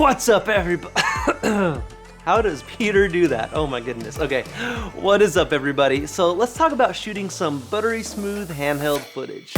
What's up, everybody? How does Peter do that? Oh my goodness. Okay, what is up, everybody? So let's talk about shooting some buttery smooth handheld footage.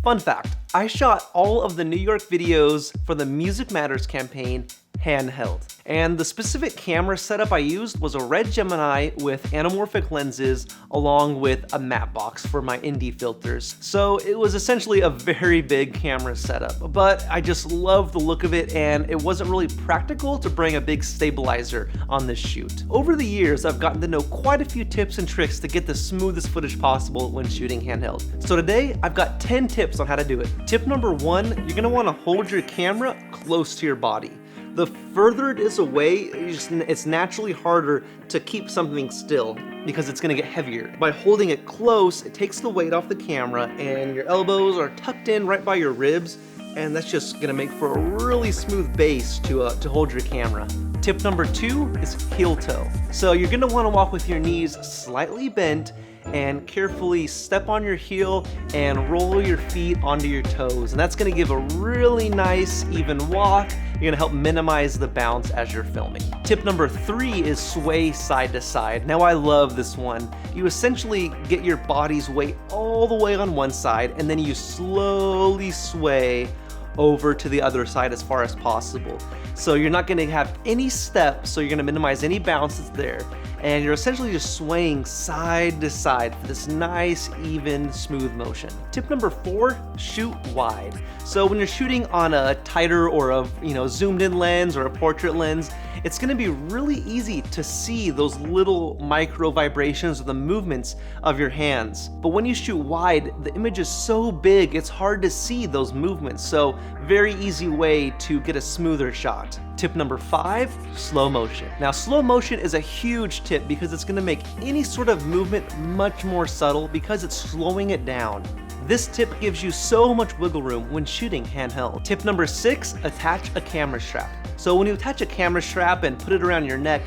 Fun fact, I shot all of the New York videos for the Music Matters campaign handheld. And the specific camera setup I used was a red Gemini with anamorphic lenses along with a matte box for my indie filters. So it was essentially a very big camera setup, but I just loved the look of it and it wasn't really practical to bring a big stabilizer on this shoot. Over the years, I've gotten to know quite a few tips and tricks to get the smoothest footage possible when shooting handheld. So today, I've got 10 tips on how to do it. Tip number 1, you're gonna wanna hold your camera close to your body. The further it is away, it's naturally harder to keep something still because it's gonna get heavier. By holding it close, it takes the weight off the camera and your elbows are tucked in right by your ribs, and that's just gonna make for a really smooth base to hold your camera. Tip number 2 is heel toe. So you're gonna wanna walk with your knees slightly bent and carefully step on your heel and roll your feet onto your toes. And that's gonna give a really nice, even walk. You're gonna help minimize the bounce as you're filming. Tip number 3 is sway side to side. Now I love this one. You essentially get your body's weight all the way on one side and then you slowly sway over to the other side as far as possible. So you're not gonna have any step, so you're gonna minimize any bounce that's there. And you're essentially just swaying side to side for this nice, even, smooth motion. Tip number 4, shoot wide. So when you're shooting on a tighter or a zoomed in lens or a portrait lens, it's gonna be really easy to see those little micro vibrations or the movements of your hands. But when you shoot wide, the image is so big, it's hard to see those movements. So very easy way to get a smoother shot. Tip number 5, slow motion. Now slow motion is a huge tip because it's gonna make any sort of movement much more subtle because it's slowing it down. This tip gives you so much wiggle room when shooting handheld. Tip number 6, attach a camera strap. So when you attach a camera strap and put it around your neck,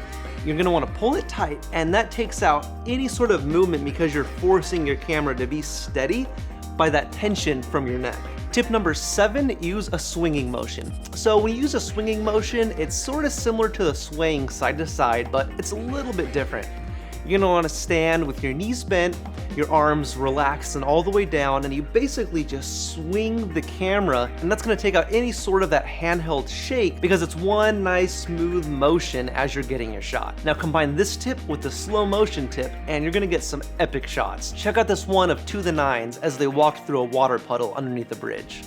you're gonna wanna pull it tight, and that takes out any sort of movement because you're forcing your camera to be steady by that tension from your neck. Tip number 7, use a swinging motion. So when you use a swinging motion, it's sort of similar to the swaying side to side, but it's a little bit different. You're gonna wanna stand with your knees bent, your arms relaxed and all the way down, and you basically just swing the camera, and that's gonna take out any sort of that handheld shake because it's one nice smooth motion as you're getting your shot. Now combine this tip with the slow motion tip, and you're gonna get some epic shots. Check out this one of 2 the 9s as they walk through a water puddle underneath the bridge.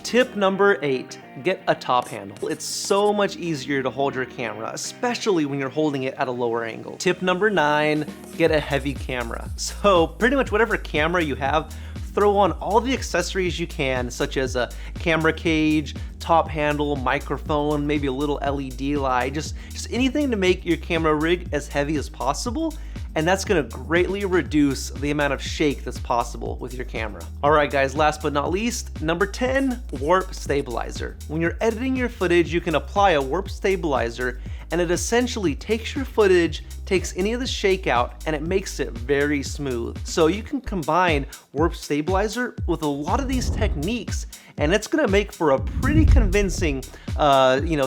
Tip number 8, get a top handle. It's so much easier to hold your camera, especially when you're holding it at a lower angle. Tip number 9, get a heavy camera. So pretty much whatever camera you have, throw on all the accessories you can, such as a camera cage, top handle, microphone, maybe a little LED light, just anything to make your camera rig as heavy as possible. And that's gonna greatly reduce the amount of shake that's possible with your camera. All right guys, last but not least, number 10, warp stabilizer. When you're editing your footage, you can apply a warp stabilizer, and it essentially takes your footage, takes any of the shake out, and it makes it very smooth. So you can combine warp stabilizer with a lot of these techniques, and it's gonna make for a pretty convincing,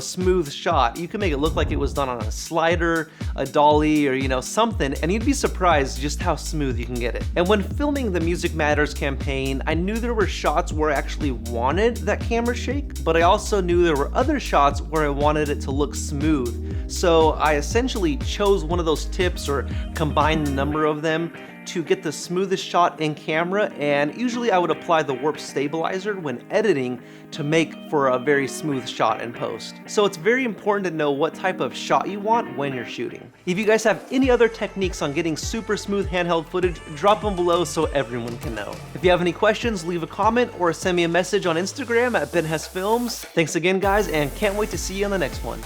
smooth shot. You can make it look like it was done on a slider, a dolly, or something, and you'd be surprised just how smooth you can get it. And when filming the Music Matters campaign, I knew there were shots where I actually wanted that camera shake, but I also knew there were other shots where I wanted it to look smooth. So I essentially chose one of those tips or combined the number of them to get the smoothest shot in camera, and usually I would apply the warp stabilizer when editing to make for a very smooth shot in post. So it's very important to know what type of shot you want when you're shooting. If you guys have any other techniques on getting super smooth handheld footage, drop them below so everyone can know. If you have any questions, leave a comment or send me a message on Instagram at Ben Hess Films. Thanks again guys, and can't wait to see you on the next one.